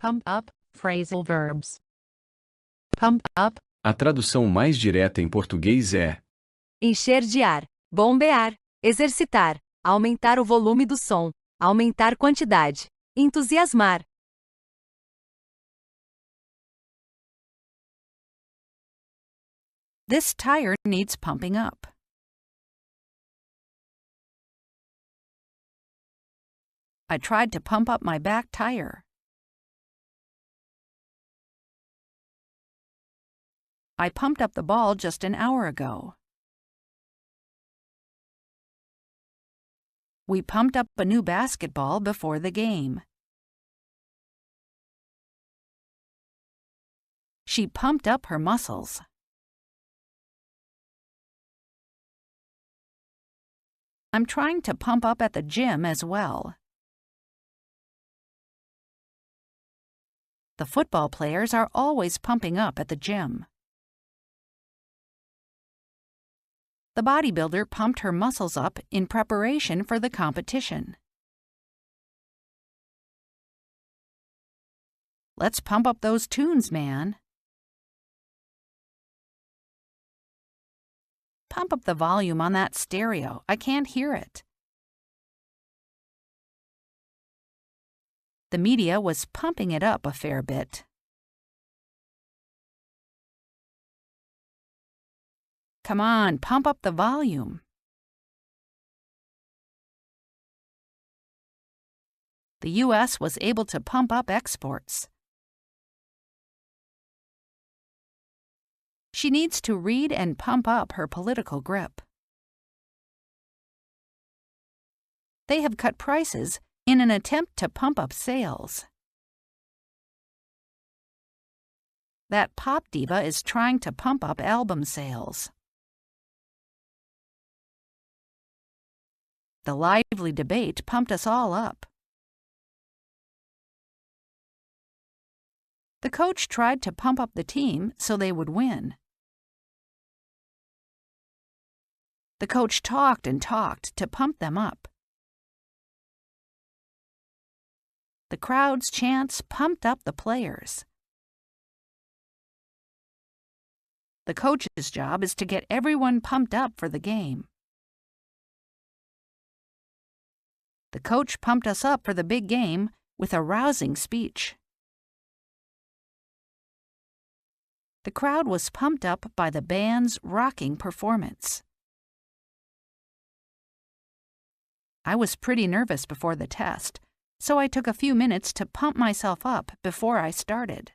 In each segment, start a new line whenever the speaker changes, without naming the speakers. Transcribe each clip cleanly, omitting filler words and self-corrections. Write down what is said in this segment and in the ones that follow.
Pump up, phrasal verbs. Pump up,
A tradução mais direta em português é:
encher de ar, bombear, exercitar, aumentar o volume do som, aumentar quantidade, entusiasmar.
This tire needs pumping up. I tried to pump up my back tire. I pumped up the ball just an hour ago. We pumped up a new basketball before the game. She pumped up her muscles. I'm trying to pump up at the gym as well. The football players are always pumping up at the gym. The bodybuilder pumped her muscles up in preparation for the competition. Let's pump up those tunes, man. Pump up the volume on that stereo. I can't hear it. The media was pumping it up a fair bit. Come on, pump up the volume. The U.S. was able to pump up exports. She needs to read and pump up her political grip. They have cut prices in an attempt to pump up sales. That pop diva is trying to pump up album sales. The lively debate pumped us all up. The coach tried to pump up the team so they would win. The coach talked and talked to pump them up. The crowd's chants pumped up the players. The coach's job is to get everyone pumped up for the game. The coach pumped us up for the big game with a rousing speech. The crowd was pumped up by the band's rocking performance. I was pretty nervous before the test, so I took a few minutes to pump myself up before I started.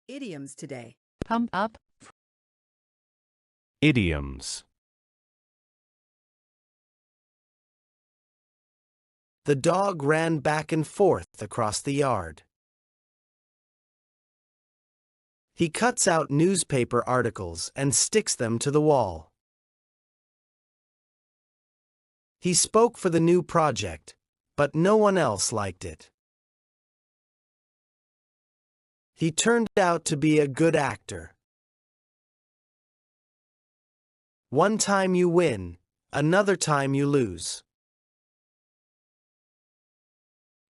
Idioms today.
pump up,
Idioms.
The dog ran back and forth across the yard. He cuts out newspaper articles and sticks them to the wall. He spoke for the new project, but no one else liked it. He turned out to be a good actor. One time you win, another time you lose.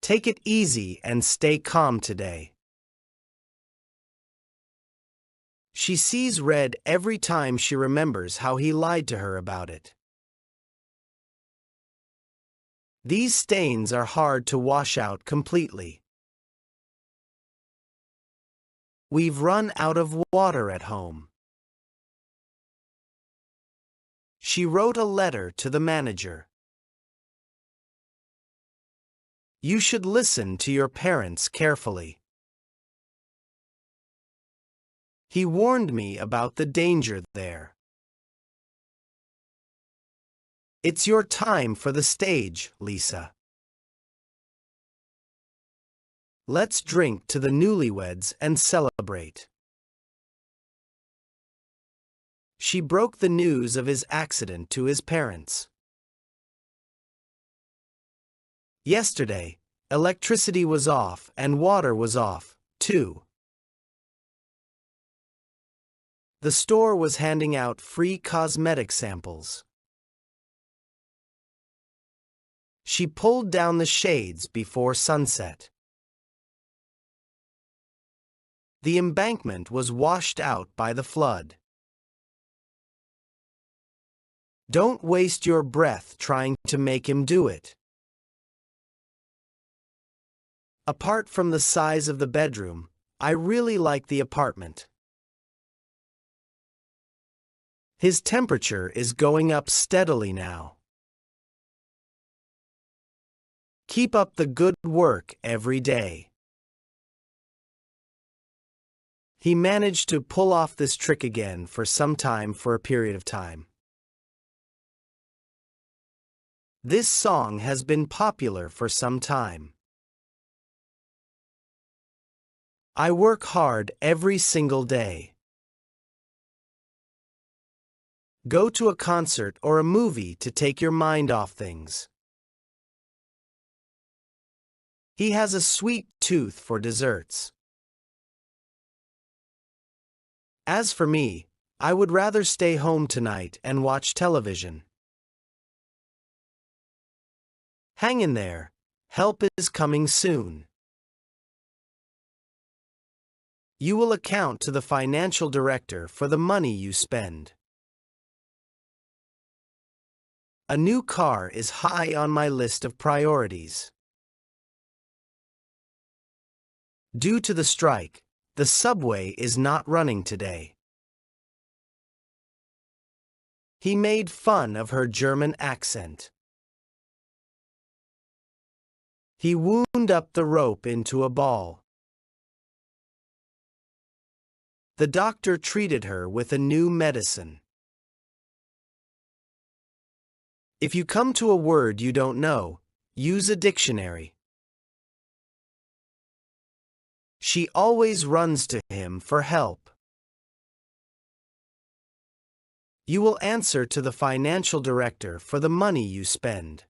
Take it easy and stay calm today. She sees red every time she remembers how he lied to her about it. These stains are hard to wash out completely. We've run out of water at home. She wrote a letter to the manager. You should listen to your parents carefully. He warned me about the danger there. It's your time for the stage, Lisa. Let's drink to the newlyweds and celebrate. She broke the news of his accident to his parents. Yesterday, electricity was off and water was off, too. The store was handing out free cosmetic samples. She pulled down the shades before sunset. The embankment was washed out by the flood. Don't waste your breath trying to make him do it. Apart from the size of the bedroom, I really like the apartment. His temperature is going up steadily now. Keep up the good work every day. He managed to pull off this trick again for some time for a period of time. This song has been popular for some time. I work hard every single day. Go to a concert or a movie to take your mind off things. He has a sweet tooth for desserts. As for me, I would rather stay home tonight and watch television. Hang in there, help is coming soon. You will account to the financial director for the money you spend. A new car is high on my list of priorities. Due to the strike, the subway is not running today. He made fun of her German accent. He wound up the rope into a ball. The doctor treated her with a new medicine. If you come to a word you don't know, use a dictionary. She always runs to him for help. You will answer to the financial director for the money you spend.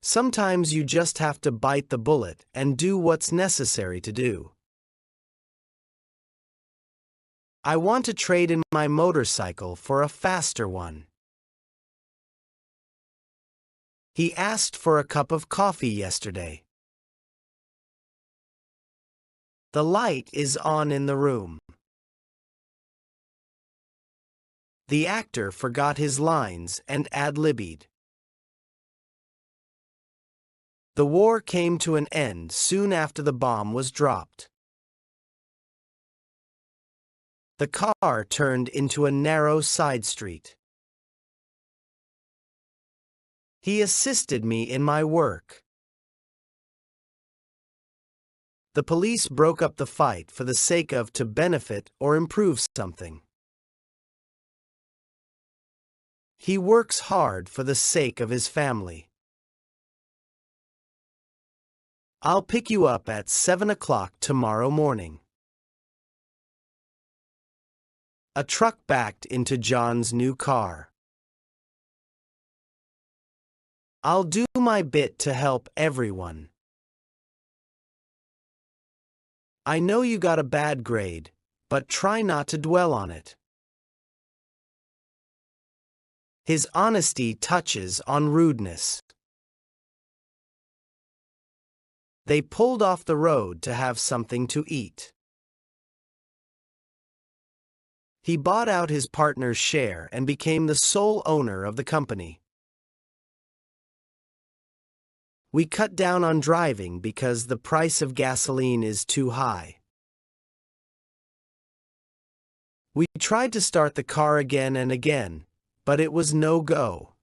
Sometimes you just have to bite the bullet and do what's necessary to do. I want to trade in my motorcycle for a faster one. He asked for a cup of coffee yesterday. The light is on in the room. The actor forgot his lines and ad-libbed. The war came to an end soon after the bomb was dropped. The car turned into a narrow side street. He assisted me in my work. The police broke up the fight for the sake of to benefit or improve something. He works hard for the sake of his family. I'll pick you up at 7 o'clock tomorrow morning. A truck backed into John's new car. I'll do my bit to help everyone. I know you got a bad grade, but try not to dwell on it. His honesty touches on rudeness. They pulled off the road to have something to eat. He bought out his partner's share and became the sole owner of the company. We cut down on driving because the price of gasoline is too high. We tried to start the car again and again, but it was no go.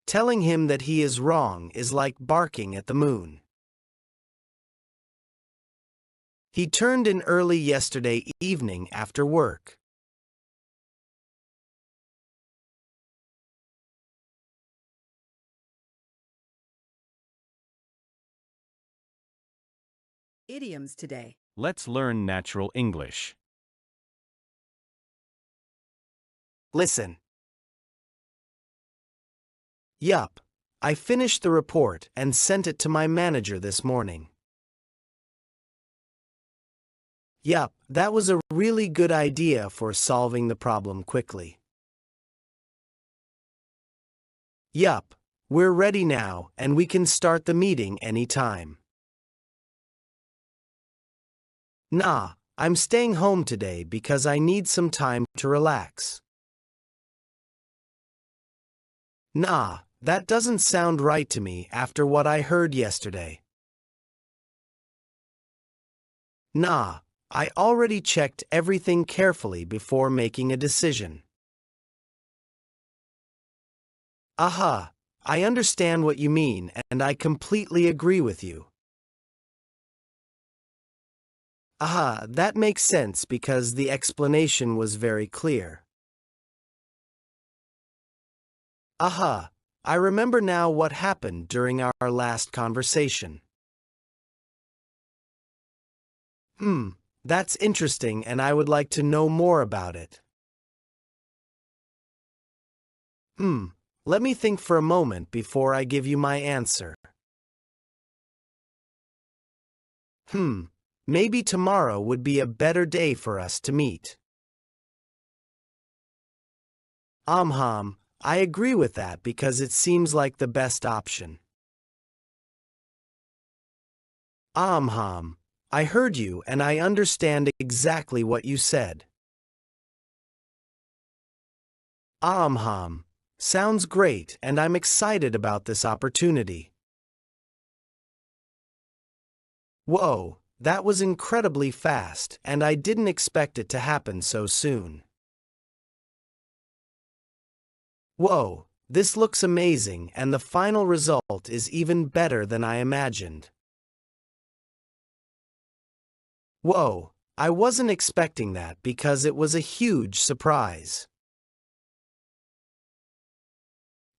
Telling him that he is wrong is like barking at the moon. He turned in early yesterday evening after work.
Idioms today.
Let's learn natural English.
Listen. Yup, I finished the report and sent it to my manager this morning. Yup, that was a really good idea for solving the problem quickly. Yup, we're ready now and we can start the meeting anytime. Nah, I'm staying home today because I need some time to relax. Nah, that doesn't sound right to me after what I heard yesterday. Nah, I already checked everything carefully before making a decision. Aha, I understand what you mean and I completely agree with you. Aha, that makes sense because the explanation was very clear. Aha, I remember now what happened during our last conversation. That's interesting and I would like to know more about it. Let me think for a moment before I give you my answer. Maybe tomorrow would be a better day for us to meet. I agree with that because it seems like the best option. I heard you and I understand exactly what you said. Sounds great and I'm excited about this opportunity. Whoa, that was incredibly fast and I didn't expect it to happen so soon. Whoa, this looks amazing and the final result is even better than I imagined. Whoa, I wasn't expecting that because it was a huge surprise.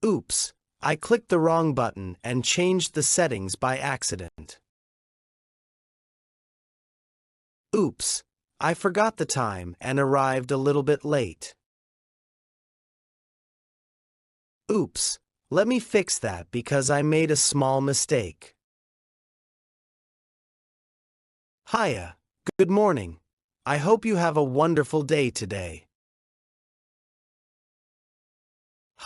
Oops, I clicked the wrong button and changed the settings by accident. Oops, I forgot the time and arrived a little bit late. Oops, let me fix that because I made a small mistake. Hiya, good morning. I hope you have a wonderful day today.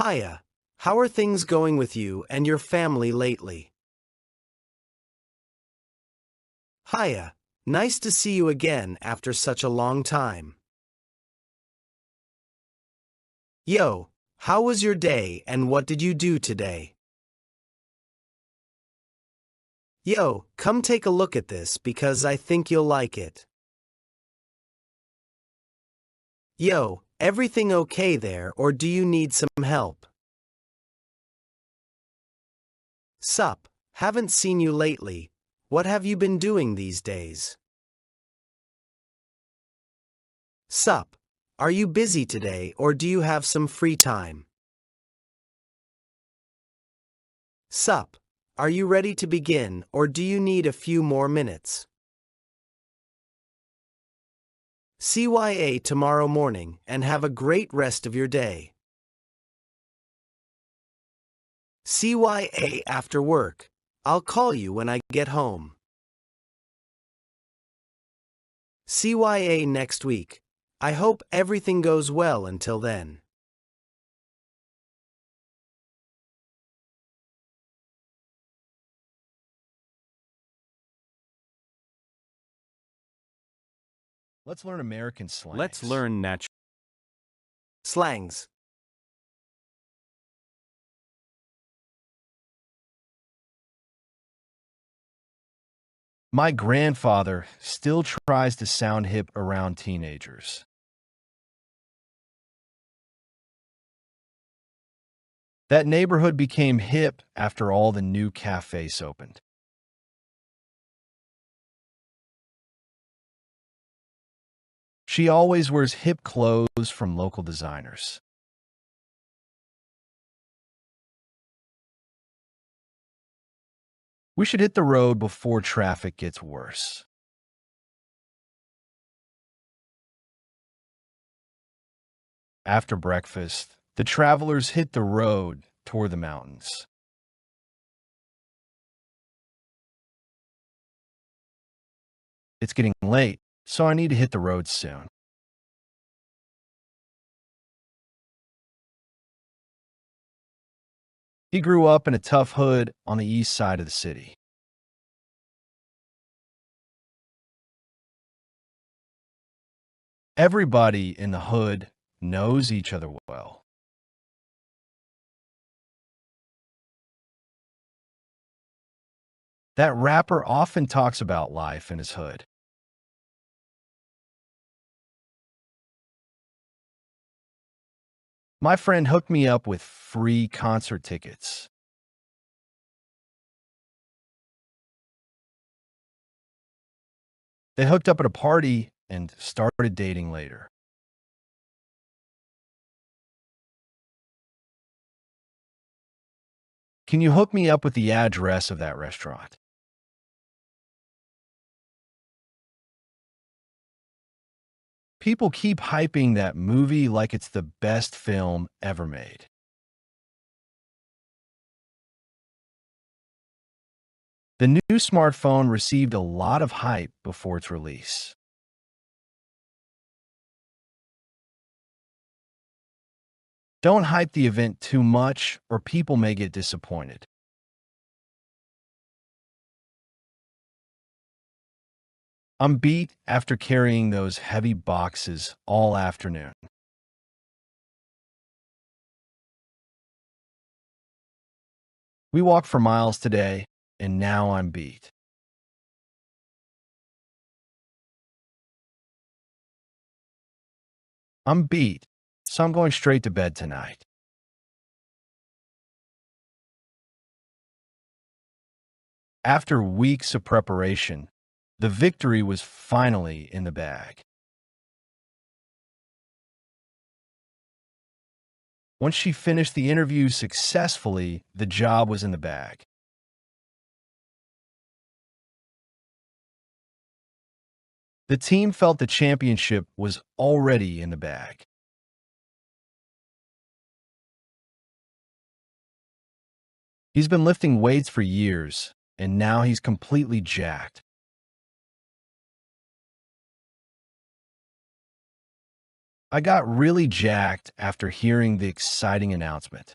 Hiya, how are things going with you and your family lately? Hiya, nice to see you again after such a long time. Yo, how was your day and what did you do today? Yo, come take a look at this because I think you'll like it. Yo, everything okay there or do you need some help? Sup, haven't seen you lately. What have you been doing these days? Sup, are you busy today or do you have some free time? Sup, are you ready to begin or do you need a few more minutes? CYA tomorrow morning and have a great rest of your day. CYA after work. I'll call you when I get home. CYA next week. I hope everything goes well until then.
Let's learn American slangs.
Let's learn natural.
Slangs.
My grandfather still tries to sound hip around teenagers. That neighborhood became hip after all the new cafes opened. She always wears hip clothes from local designers. We should hit the road before traffic gets worse. After breakfast, the travelers hit the road toward the mountains. It's getting late, so I need to hit the road soon. He grew up in a tough hood on the east side of the city. Everybody in the hood knows each other well. That rapper often talks about life in his hood. My friend hooked me up with free concert tickets. They hooked up at a party and started dating later. Can you hook me up with the address of that restaurant? People keep hyping that movie like it's the best film ever made. The new smartphone received a lot of hype before its release. Don't hype the event too much or people may get disappointed. I'm beat after carrying those heavy boxes all afternoon. We walked for miles today, and now I'm beat. I'm beat, so I'm going straight to bed tonight. After weeks of preparation, the victory was finally in the bag. Once she finished the interview successfully, the job was in the bag. The team felt the championship was already in the bag. He's been lifting weights for years, and now he's completely jacked. I got really jacked after hearing the exciting announcement.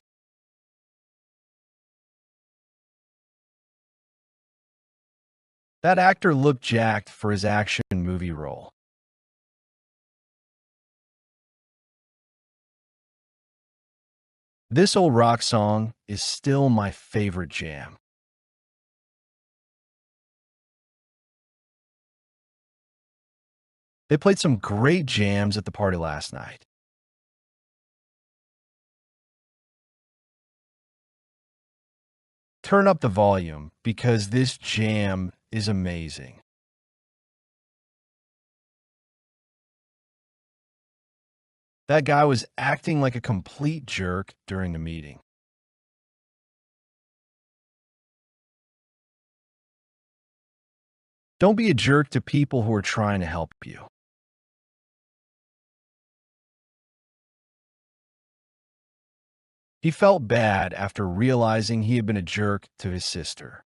That actor looked jacked for his action movie role. This old rock song is still my favorite jam. They played some great jams at the party last night. Turn up the volume because this jam is amazing. That guy was acting like a complete jerk during the meeting. Don't be a jerk to people who are trying to help you. He felt bad after realizing he had been a jerk to his sister.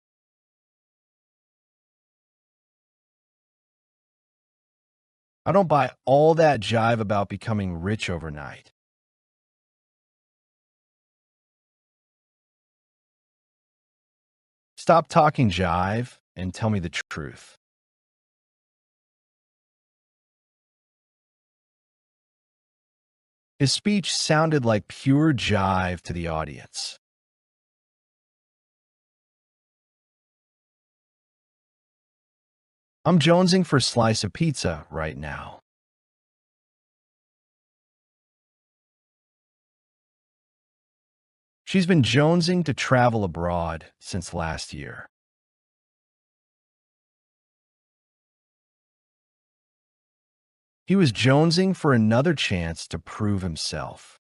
I don't buy all that jive about becoming rich overnight. Stop talking jive and tell me the truth. His speech sounded like pure jive to the audience. I'm jonesing for a slice of pizza right now. She's been jonesing to travel abroad since last year. He was jonesing for another chance to prove himself.